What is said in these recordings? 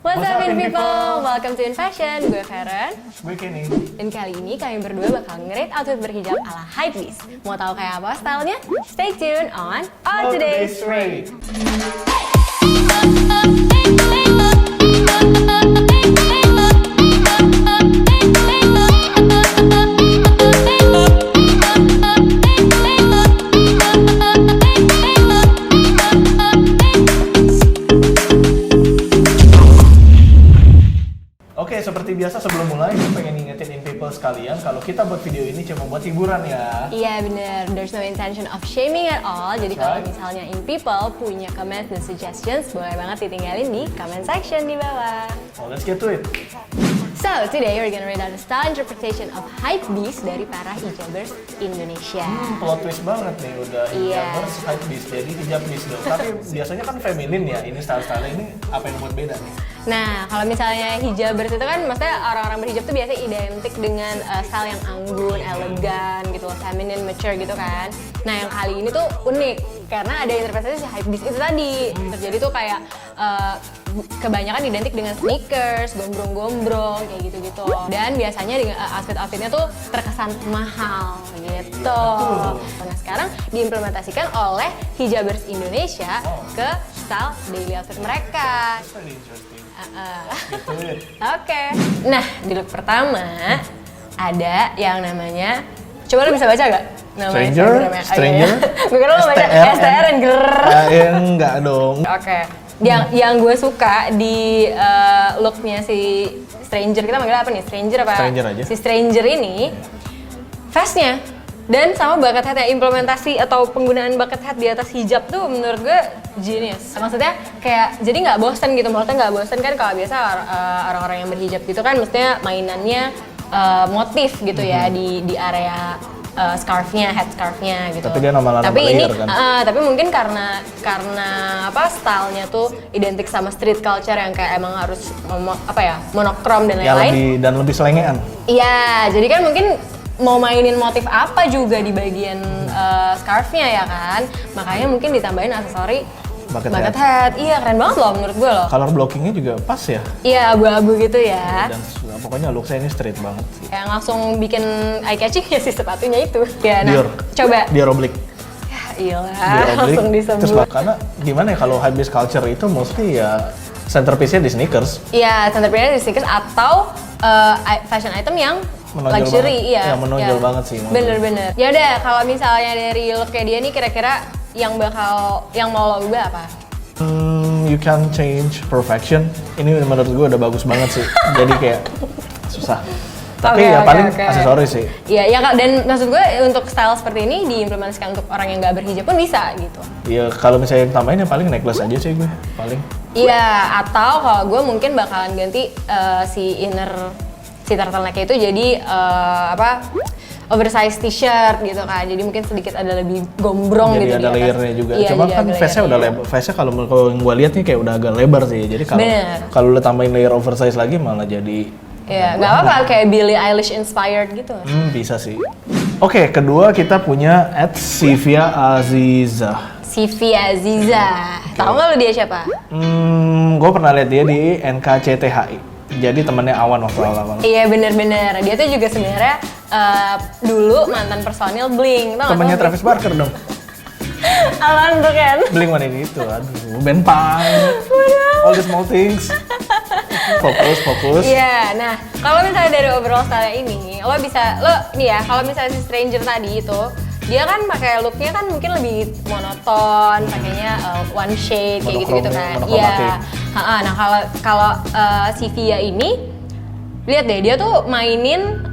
What's up in people? Welcome to In Fashion. Gue Karen. Gue Kenny. Dan kali ini kami berdua bakal nge-rate outfit berhijab ala Hypebeast. Mau tahu kayak apa stylenya? Stay tuned on All Today's Rate. Oke, seperti biasa sebelum mulai, gue pengen ngingetin in people sekalian kalau kita buat video ini cuma buat hiburan ya. Iya bener, there's no intention of shaming at all. Jadi kalau Right. misalnya in people punya comments dan suggestions, boleh banget ditinggalin di comment section di bawah. So, let's get to it. So, today we're gonna read out the style interpretation of Hypebeast dari para hijabers Indonesia. Plot twist banget nih, udah Iya. hijabers, hypebeast, jadi hijabbeast dong. Tapi biasanya kan feminin ya, ini style-style ini apa yang buat beda nih? Nah, kalau misalnya hijabers itu kan maksudnya orang-orang berhijab tuh biasanya identik dengan style yang anggun, elegan gitu, feminine, mature gitu kan. Nah, yang kali ini tuh unik karena ada interpretasi si Hypebeast itu tadi. Terjadi tuh kayak kebanyakan identik dengan sneakers, gombrong-gombrong kayak gitu-gitu. Dan biasanya dengan outfit-outfitnya tuh terkesan mahal gitu. Nah, sekarang diimplementasikan oleh hijabers Indonesia ke style daily outfit mereka. Very interesting. Gitu. Gitu. Oke. Nah, di look pertama ada yang namanya, coba lo bisa baca gak? Namanya Stranger? Instagramnya. Stranger? Gue kira lo baca STRN. Enggak dong. Oke. Yang gue suka di looknya si Stranger, kita manggil apa nih? Stranger apa? Stranger aja. Si Stranger ini, vestnya dan sama bucket hat ya, implementasi atau penggunaan bucket hat di atas hijab tuh menurut gue genius. Maksudnya kayak jadi nggak bosen gitu, maksudnya nggak bosen kan kalau biasa orang-orang yang berhijab gitu kan mestinya mainannya motif gitu ya di area scarfnya, head scarfnya gitu. Tapi dia nama-nama Tapi ini, layer kan? tapi mungkin karena apa stylenya tuh identik sama street culture yang kayak emang harus monokrom dan Ya lain-lain. lebih selengean. Iya, jadi kan mungkin mau mainin motif apa juga di bagian scarfnya ya kan. Makanya mungkin ditambahin aksesori bucket hat. Iya, keren banget loh menurut gue loh. Color blockingnya juga pas ya. Iya, abu-abu gitu ya. Dan pokoknya look saya ini street banget sih. Yang langsung bikin eye catching ya si sepatunya itu. Ya, nah, Dior. coba. Dior oblique. Ya iyalah, Dior oblique. langsung Terus disebut. karena gimana ya kalau hypebeast culture itu mostly ya centerpiece-nya di sneakers. Iya, centerpiece di sneakers atau fashion item yang Menonjol luxury, banget. iya. Ya, menonjol banget sih, menonjol. Bener-bener. Ya udah, kalau misalnya dari looknya dia nih kira-kira yang mau lo ubah apa? You can change perfection. Ini menurut gue udah bagus banget sih. Jadi kayak susah. Tapi Oke, ya oke, paling oke. aksesoris sih. Iya, ya Kak, dan maksud gue untuk style seperti ini diimplementasikan untuk orang yang nggak berhijab pun bisa gitu. Ya kalau misalnya yang tambahin ya paling necklace aja sih gue. Paling. Iya, atau kalau gue mungkin bakalan ganti si turtleneck-nya itu jadi oversize t-shirt gitu kan. Jadi mungkin sedikit ada lebih gombrong Jadi gitu ada di atas. layernya juga. Iya, Cuma jadi kan ada face-nya udah layernya. lebar. Face-nya kalau yang gue lihat nih kayak udah agak lebar sih. Jadi Bener. kalau lu tambahin layer oversize lagi malah jadi Iya, nggak apa-apa kayak Billie Eilish inspired gitu. bisa sih. Oke, kedua kita punya @Sivia Aziza. Sivi Aziza. Tahu nggak lu dia siapa? Gue pernah lihat dia di NKCTHI. Jadi temennya Awan waktu awal-awal. Iya bener-bener. Dia tuh juga sebenarnya dulu mantan personil Blink. Tau nggak? Temennya Travis Barker dong. Alan tuh kan. Blink One itu, aduh, band punk. All the small things. Fokus. Iya, nah kalau misalnya dari overall style ini, lo nih ya, kalau misalnya si Stranger tadi itu, dia kan pakai looknya kan mungkin lebih monoton, pakainya one shade kayak gitu-gitu kan. Iya. Nah kalau si Via ini, lihat deh dia tuh mainin,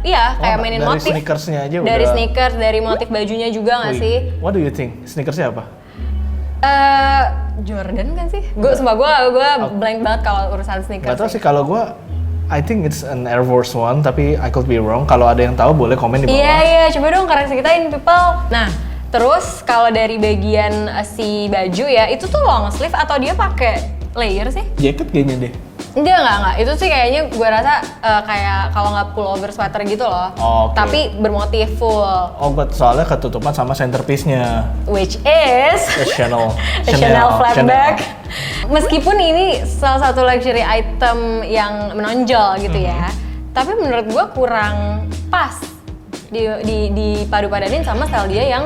kayak mainin dari motif. sneakersnya aja Dari udah. sneakers, dari motif bajunya juga nggak sih? What do you think? Sneakersnya apa? Jordan kan sih? Gue blank banget kalau urusan sneakers. Gak tau sih kalau gue, I think it's an Air Force One, tapi I could be wrong. Kalau ada yang tahu boleh komen di bawah. Iya, coba dong koreksi kita in people. Nah, terus kalau dari bagian si baju ya, itu tuh long sleeve atau dia pakai layer sih? Jacket kayaknya deh. Enggak. Itu sih kayaknya gue rasa kayak kalau nggak pullover sweater gitu loh. Oke. Tapi bermotif full. Oh, soalnya ketutupan sama centerpiece-nya. Which is Chanel. Chanel flatback. Meskipun ini salah satu luxury item yang menonjol gitu ya. Tapi menurut gue kurang pas dipadu-padanin sama style dia yang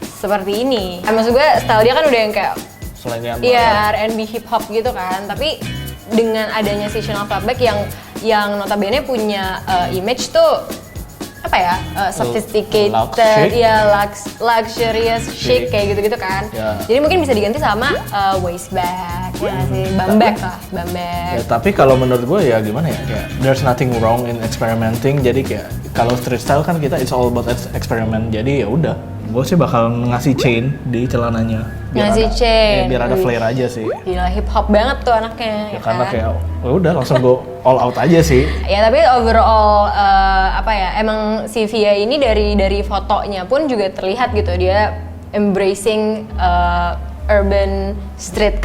seperti ini. Maksud gue style dia kan udah yang kayak Selainnya iya R&B hip hop gitu kan, tapi dengan adanya si Chanel flatback yang notabene punya image tuh apa ya, sophisticated, luxurious, chic kayak gitu-gitu kan. Yeah. Jadi mungkin bisa diganti sama waist bag, ya sih, bum bag. Ya, tapi kalau menurut gue ya gimana ya, kayak there's nothing wrong in experimenting. Jadi kayak kalau street style kan kita it's all about experiment. Jadi ya udah, gue sih bakal ngasih chain di celananya. Ngasih chain. Ya, biar ada flare aja sih. Gila hip hop banget tuh anaknya. Ya karena kayak ya udah langsung go all out aja sih. Ya tapi overall apa ya, emang si Via ini dari fotonya pun juga terlihat gitu dia embracing urban street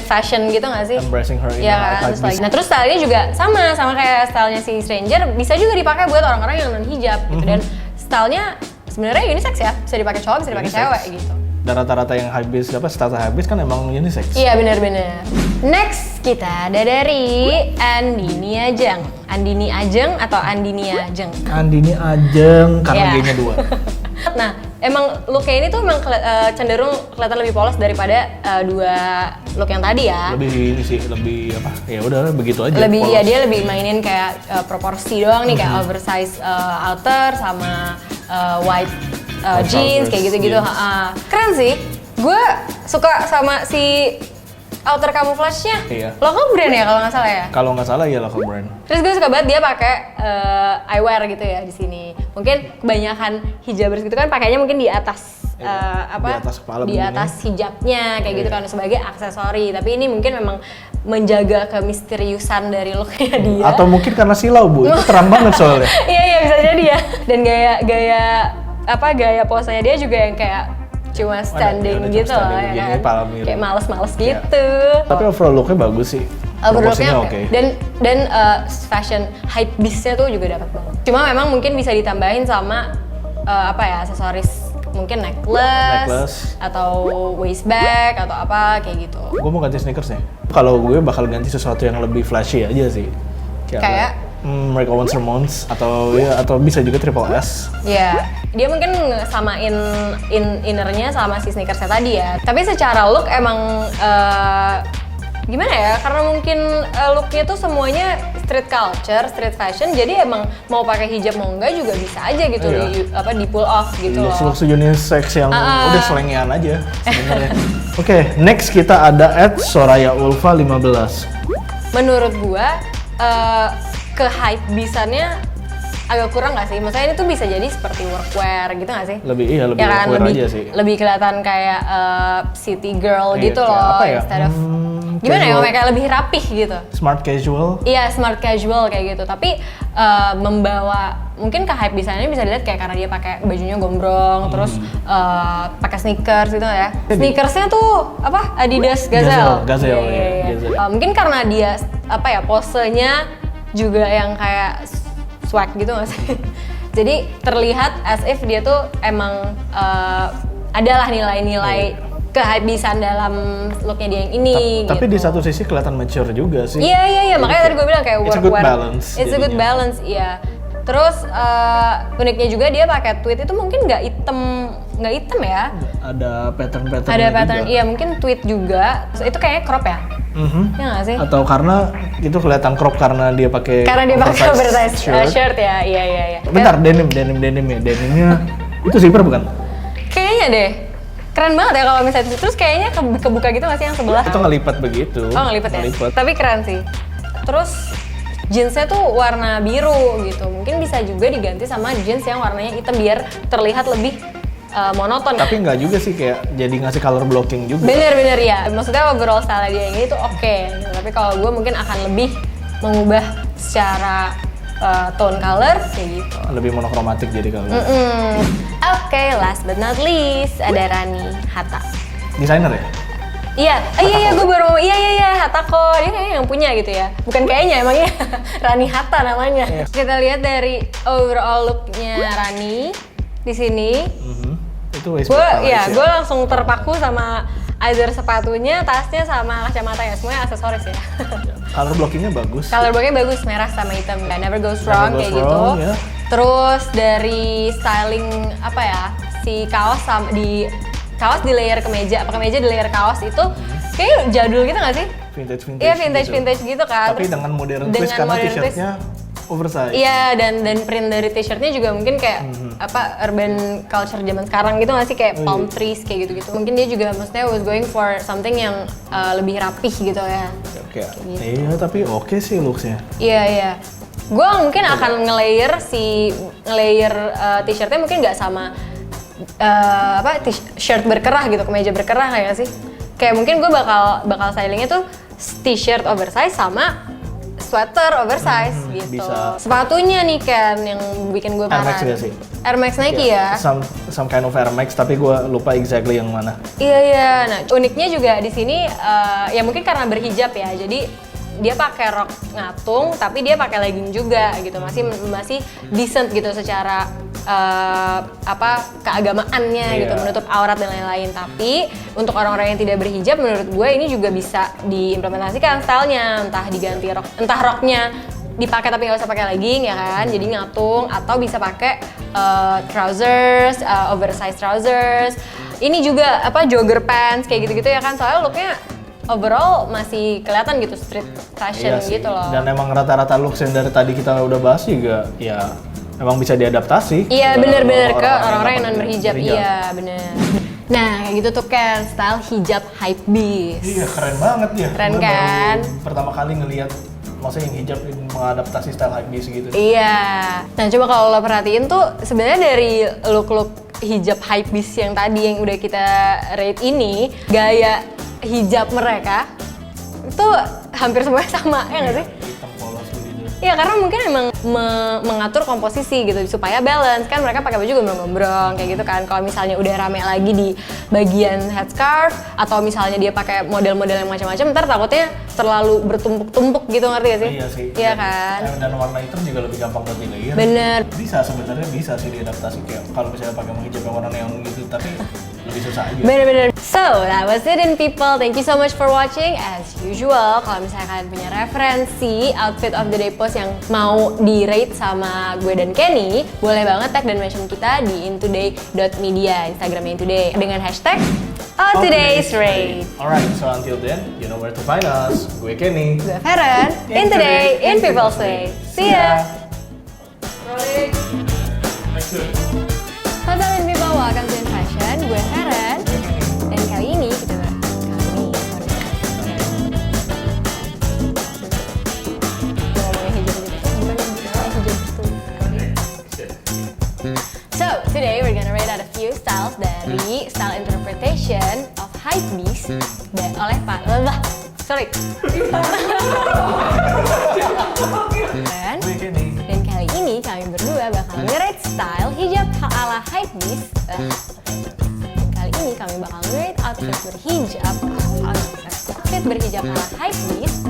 fashion gitu nggak sih? Embracing her ya kan? Terus stylenya juga sama kayak stylenya si Stranger, bisa juga dipakai buat orang-orang yang non hijab gitu. Dan stylenya sebenarnya unisex ya, bisa dipakai cowok, bisa dipakai cewek gitu. Dan rata-rata yang habis style habis kan emang unisex. Iya benar-benar. Next kita ada dari Andini Ajeng. Andini Ajeng atau Andini Ajeng? Andini Ajeng karena Yeah. G-nya 2. Nah, emang looknya ini tuh emang cenderung kelihatan lebih polos daripada dua look yang tadi ya. Lebih ini sih, lebih apa? Ya udah begitu aja. Lebih polos. ya dia lebih mainin kayak proporsi doang nih, kayak oversize outer sama white jeans kayak gitu-gitu. Keren sih. Gue suka sama si outer camouflage-nya. Iya. Local brand ya kalau nggak salah ya. Kalau nggak salah ya local brand. Terus gue suka banget dia pakai eyewear gitu ya di sini. Mungkin kebanyakan hijabers gitu kan pakainya mungkin di atas di atas kepala di begini. atas hijabnya kayak gitu kan sebagai aksesori. Tapi ini mungkin memang menjaga kemisteriusan dari looknya dia. Atau mungkin karena silau Bu, itu terang banget soalnya. Iya bisa jadi ya. Dan gaya posenya dia juga yang kayak cuma standing cuma gitu standing loh ya begini, kan. pala miring. Kayak males-males Iya. gitu. Tapi overall look-nya bagus sih. Look-nya Proporsinya oke. Dan fashion hype beast-nya tuh juga dapat banget. Cuma memang mungkin bisa ditambahin sama aksesoris, mungkin necklace atau waist bag atau apa kayak gitu. Gue mau ganti sneakers nih. Kalau gue bakal ganti sesuatu yang lebih flashy aja sih. Kayak Marc Owens Ramones atau bisa juga Triple S. ya, dia mungkin samain innernya sama si sneakersnya tadi ya. Tapi secara look emang gimana ya? Karena mungkin looknya tuh semuanya street culture, street fashion. Jadi emang mau pakai hijab mau enggak juga bisa aja gitu di pull off gitu loh. Look unisex yang udah selengean aja sebenarnya. Oke, next kita ada @Soraya Ulfa 15. Menurut gua ke hype bisannya agak kurang nggak sih? Maksudnya ini tuh bisa jadi seperti workwear gitu nggak sih? Lebih kan? workwear aja sih. Lebih kelihatan kayak city girl Iya, gitu kayak loh, apa ya? instead of gimana ya, kayak lebih rapih gitu. Smart casual. Iya, smart casual kayak gitu. Tapi membawa mungkin ke hype bisannya bisa dilihat kayak karena dia pakai bajunya gombrong, terus pakai sneakers gitu ya. Sneakersnya tuh apa? Adidas Gazelle. Gazelle. Iya. Mungkin karena dia posenya juga yang kayak swag gitu nggak sih? Jadi terlihat as if dia tuh emang adalah nilai-nilai kehabisan dalam looknya dia yang ini. Tapi gitu. di satu sisi kelihatan mature juga sih. Iya. Makanya tadi gue bilang kayak It's a good balance. It's a good balance, iya. Terus uniknya juga dia pakai tweed itu mungkin nggak hitam ya? Ada pattern. Ada pattern, iya mungkin tweed juga. Terus itu kayaknya crop ya? Ya nggak sih? Atau karena itu kelihatan crop karena dia pakai oversize shirt ya, iya. Bentar, denim ya. Denimnya itu zipper bukan? Kayaknya deh. Keren banget ya kalau misalnya terus kayaknya kebuka gitu nggak sih yang sebelah? Itu ngelipat begitu. Oh ngelipat ya? Tapi keren sih. Terus jeansnya tuh warna biru gitu. Mungkin bisa juga diganti sama jeans yang warnanya hitam biar terlihat lebih monoton. Tapi nggak juga sih, kayak jadi ngasih color blocking juga. Bener ya. Maksudnya overall style dia yang ini tuh oke. Tapi kalau gue mungkin akan lebih mengubah secara tone color kayak gitu. Lebih monokromatik jadi kalau. Oke, last but not least ada Rani Hatta. Desainer ya? Iya, gue baru Hatako, dia kayaknya yang punya gitu ya. Bukan kayaknya, emangnya Rani Hatta namanya. Kita lihat dari overall look-nya Rani di sini. Itu waist Gue belt ya. gue langsung terpaku sama either sepatunya, tasnya, sama kacamata ya. Semuanya aksesoris ya. Color blockingnya bagus. Color blocknya bagus, merah sama hitam. Never goes wrong Never goes kayak gitu. wrong, ya. Terus dari styling apa ya, si kaos sama di kaos di layer kemeja, apa kemeja di layer kaos itu kayak jadul gitu nggak sih? Vintage Iya vintage gitu kan. Tapi Terus dengan modern twist karena modern t-shirtnya oversize. Iya, dan print dari t-shirtnya juga mungkin kayak apa urban culture zaman sekarang gitu nggak sih, kayak palm trees kayak gitu-gitu. Mungkin dia juga maksudnya was going for something yang lebih rapih gitu ya. Oke. Iya, tapi oke sih looks-nya. Iya. Gue mungkin akan nge-layer t-shirtnya mungkin nggak sama t-shirt berkerah gitu, kemeja berkerah kayak sih. Kayak mungkin gue bakal stylingnya tuh t-shirt oversize sama sweater oversize gitu. Bisa. Sepatunya nih Ken yang bikin gue Air Max parah. nggak sih? Air Max Nike ya. Some kind of Air Max, tapi gue lupa exactly yang mana. Iya. Nah uniknya juga di sini ya mungkin karena berhijab ya. Jadi dia pakai rok ngatung, tapi dia pakai legging juga gitu. Masih decent gitu secara keagamaannya gitu, menutup aurat dan lain-lain. Tapi untuk orang-orang yang tidak berhijab, menurut gue ini juga bisa diimplementasikan stylenya, entah diganti rok, entah roknya dipakai tapi nggak usah pakai legging ya kan, jadi ngatung, atau bisa pakai trousers, oversized trousers. Ini juga jogger pants kayak gitu-gitu ya kan, soalnya looknya overall masih kelihatan gitu street fashion gitu loh. Dan emang rata-rata looks yang dari tadi kita udah bahas juga ya emang bisa diadaptasi. Iya bener-bener ke orang-orang yang non berhijab. berhijab. Iya bener. Nah kayak gitu tuh kan style hijab hypebeast. Iya keren banget ya. Keren Gue kan? baru pertama kali ngelihat maksudnya yang hijab mengadaptasi style hypebeast gitu. Iya. Nah coba kalau lo perhatiin tuh sebenarnya dari look-look hijab hypebeast yang tadi yang udah kita rate ini, gaya hijab mereka itu hampir semuanya sama ya nggak sih? Hitam polos gitu. Iya karena mungkin emang mengatur komposisi gitu supaya balance kan, mereka pakai baju gombrong-gombrong kayak gitu kan. Kalau misalnya udah rame lagi di bagian headscarf atau misalnya dia pakai model-model yang macam-macam, ntar takutnya terlalu bertumpuk-tumpuk gitu, ngerti gak sih? Iya sih. Iya kan? Dan warna hitam juga lebih gampang buat di-layer. Bener. Sebenarnya bisa sih diadaptasi kayak kalau misalnya pakai hijab yang warna neon gitu, tapi lebih susah aja. Bener-bener. So, that was it in people. Thank you so much for watching. As usual, kalau misalnya kalian punya referensi outfit of the day post yang mau di-rate sama gue dan Kenny, boleh banget tag dan mention kita di intoday.media, Instagramnya Intoday, dengan hashtag Today's Rate. Alright, so until then, you know where to find us. Gue Kenny. Gue Feren, Intoday, in People's Way. See ya! Hotel and people, welcome to In Fashion. Gue Feren. Dan kali ini kita So, today we're gonna rate out a few styles dari style interpretation of hypebeast oleh Pak Dan kali ini kami berdua bakal nge-rate style hijab ala hypebeast. Dan kali ini kami bakal nge-rate outfit berhijab ala hypebeast